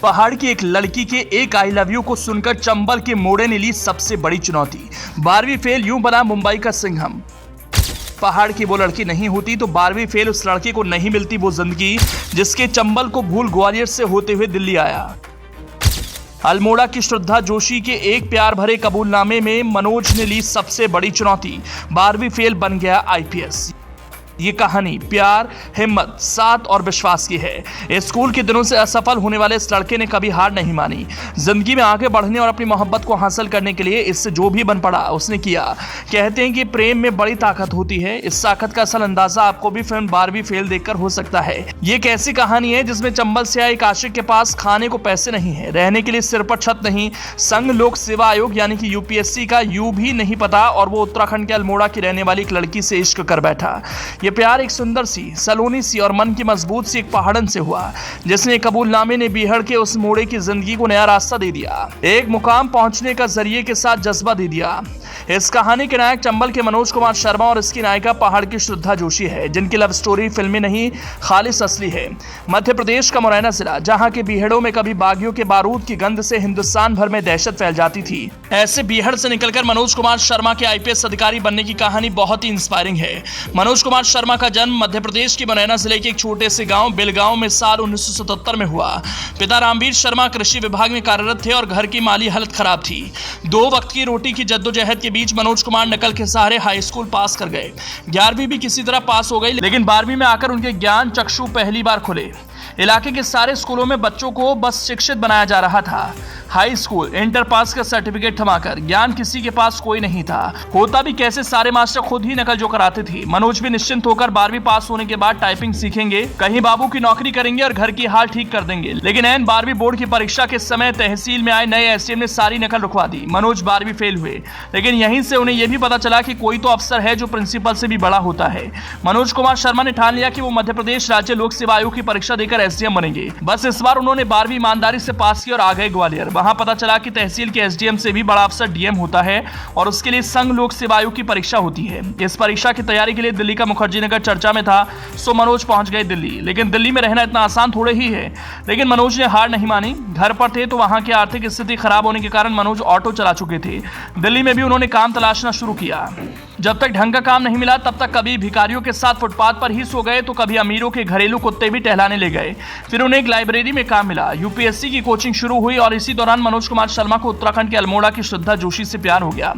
पहाड़ की एक लड़की के एक आई लव यू को सुनकर चंबल के मोड़े ने ली सबसे बड़ी चुनौती। 12वीं फेल यूं बना मुंबई का सिंघम। पहाड़ की वो लड़की नहीं होती तो 12वीं फेल उस लड़के को नहीं मिलती वो जिंदगी जिसके चंबल को भूल ग्वालियर से होते हुए दिल्ली आया। अल्मोड़ा की श्रद्धा जोशी के एक प्यार भरे कबूलनामे में मनोज ने ली सबसे बड़ी चुनौती। 12वीं फेल बन गया आईपीएस। ये कहानी प्यार, हिम्मत, साथ और विश्वास की है। स्कूल के दिनों से असफल होने वाले इस लड़के ने कभी हार नहीं मानी। जिंदगी में आगे बढ़ने और अपनी मोहब्बत को हासिल करने के लिए इससे जो भी बन पड़ा उसने किया। कहते हैं कि प्रेम में बड़ी ताकत होती है। इस ताकत का असल अंदाजा आपको भी फिल्म 12वीं फेल देखकर हो सकता है। ये एक ऐसी कहानी है जिसमें चंबल से आए एक आशिक के पास खाने को पैसे नहीं है, रहने के लिए सिर पर छत नहीं, संघ लोक सेवा आयोग यानी कि यूपीएससी का यू भी नहीं पता और वो उत्तराखंड के अल्मोड़ा की रहने वाली एक लड़की से इश्क कर बैठा। ये प्यार एक सुंदर सी, सलोनी सी और मन की मजबूत सी एक पहाड़न से हुआ जिसने कबूलनामे ने बिहड़ के उस मोड़े की जिंदगी को नया रास्ता दे दिया, एक मुकाम पहुंचने का जरिए के साथ जज्बा दे दिया। इस कहानी के नायक चंबल के मनोज कुमार शर्मा और इसकी नायिका पहाड़ की श्रद्धा जोशी है, जिनकी लव स्टोरी फिल्मी नहीं खालिस असली है। मध्य प्रदेश का मुरैना जिला, जहां के बीहड़ों में कभी बागियों के बारूद की गंध से हिंदुस्तान भर में दहशत फैल जाती थी, ऐसे बीहड़ से निकलकर मनोज कुमार शर्मा के आईपीएस अधिकारी बनने की कहानी बहुत ही इंस्पायरिंग है। मनोज कुमार शर्मा का जन्म मध्य प्रदेश के मुरैना जिले के एक छोटे से गांव बिलगांव में साल 1977 में हुआ। पिता रामवीर शर्मा कृषि विभाग में कार्यरत थे और घर की माली हालत खराब थी। 2 वक्त की रोटी की जद्दोजहद के बीच मनोज कुमार नकल के सहारे हाई स्कूल पास कर गए। 11वीं भी किसी तरह पास हो गई, लेकिन 12वीं में आकर उनके ज्ञान चक्षु पहली बार खुले। इलाके के सारे स्कूलों में बच्चों को बस शिक्षित बनाया जा रहा था। हाई स्कूल, इंटर पास का सर्टिफिकेट थमाकर ज्ञान किसी के पास कोई नहीं था। होता भी कैसे, सारे मास्टर खुद ही नकल जो कराते थे। मनोज भी निश्चिंत होकर 12वीं पास होने के बाद टाइपिंग सीखेंगे, कहीं बाबू की नौकरी करेंगे और घर की हाल ठीक कर देंगे। लेकिन ऐन 12वीं बोर्ड की परीक्षा के समय तहसील में आए नए एसडीएम ने सारी नकल रुकवा दी। मनोज 12वीं फेल हुए, लेकिन यहीं से उन्हें यह भी पता चला कि कोई तो अफसर है जो प्रिंसिपल से भी बड़ा होता है। मनोज कुमार शर्मा ने ठान लिया कि वो मध्य प्रदेश राज्य लोक सेवा आयोग की परीक्षा देकर एसडीएम बनेंगे। बस इस बार उन्होंने 12वीं ईमानदारी से पास की और आ गए ग्वालियर। वहां पता चला कि तहसील के एसडीएम से भी बड़ा अफसर डीएम होता है और उसके लिए संघ लोक सेवा आयोग की परीक्षा होती है। इस परीक्षा की तैयारी के लिए दिल्ली का मुखर्जी नगर चर्चा में था, सो मनोज पहुंच गए दिल्ली। लेकिन दिल्ली में रहना इतना आसान थोड़े ही है। लेकिन मनोज ने हार नहीं मानी। घर पर थे तो वहां की आर्थिक स्थिति खराब होने के कारण मनोज ऑटो चला चुके थे। दिल्ली में भी उन्होंने काम तलाशना शुरू किया। जब तक ढंग का काम नहीं मिला तब तक कभी भिखारियों के साथ फुटपाथ पर ही सो गए तो कभी अमीरों के घरेलू कुत्ते भी टहलाने ले गए। फिर उन्हें एक लाइब्रेरी में काम मिला। यूपीएससी की कोचिंग शुरू हुई और इसी दौरान मनोज कुमार शर्मा को उत्तराखंड के अल्मोड़ा की श्रद्धा जोशी से प्यार हो गया।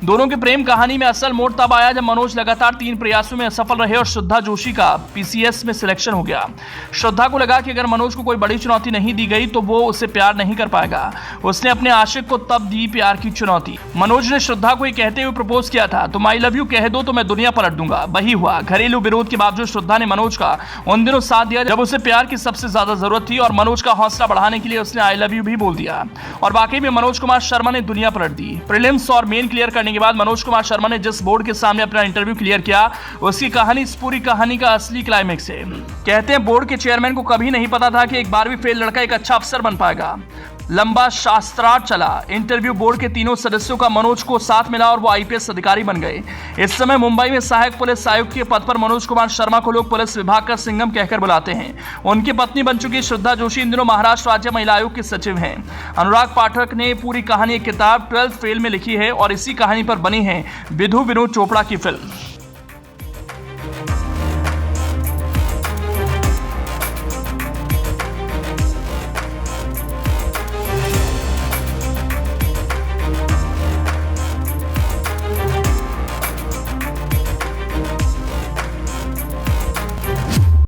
दोनों की प्रेम कहानी में असल मोड़ तब आया जब मनोज लगातार 3 प्रयासों में असफल रहे और श्रद्धा जोशी का पीसीएस में सिलेक्शन हो गया। श्रद्धा को लगा कि अगर मनोज को कोई बड़ी चुनौती नहीं दी गई तो वो उससे प्यार नहीं कर पाएगा। उसने अपने आशिक को तब दी प्यार की चुनौती। मनोज ने श्रद्धा को ये कहते हुए प्रपोज किया था, तुम आई लव यू कह दो तो मैं दुनिया पलट दूंगा। वही हुआ। घरेलू विरोध के बावजूद श्रद्धा ने मनोज का उन दिनों साथ दिया जब उसे प्यार की सबसे ज्यादा जरूरत थी और मनोज का हौसला बढ़ाने के लिए उसने आई लव यू भी बोल दिया। और वाकई में मनोज कुमार शर्मा ने दुनिया पलट दी। प्रीलिम्स और मेन क्लियर करने के बाद मनोज कुमार शर्मा ने जिस बोर्ड के सामने अपना इंटरव्यू क्लियर किया उसकी कहानी इस पूरी कहानी का असली क्लाइमेक्स है। कहते हैं बोर्ड के चेयरमैन को कभी नहीं पता था कि एक 12वीं फेल लड़का एक अच्छा अफसर बन पाएगा। लंबा शास्त्रार्थ चला। इंटरव्यू बोर्ड के 3 सदस्यों का मनोज को साथ मिला और वो आईपीएस अधिकारी बन गए। इस समय मुंबई में सहायक पुलिस आयुक्त के पद पर मनोज कुमार शर्मा को लोग पुलिस विभाग का सिंघम कहकर बुलाते हैं। उनकी पत्नी बन चुकी श्रद्धा जोशी इन दिनों महाराष्ट्र राज्य महिला आयोग की सचिव हैं। अनुराग पाठक ने पूरी कहानी एक किताब 12th फेल में लिखी है और इसी कहानी पर बनी है विधु विनोद चोपड़ा की फिल्म।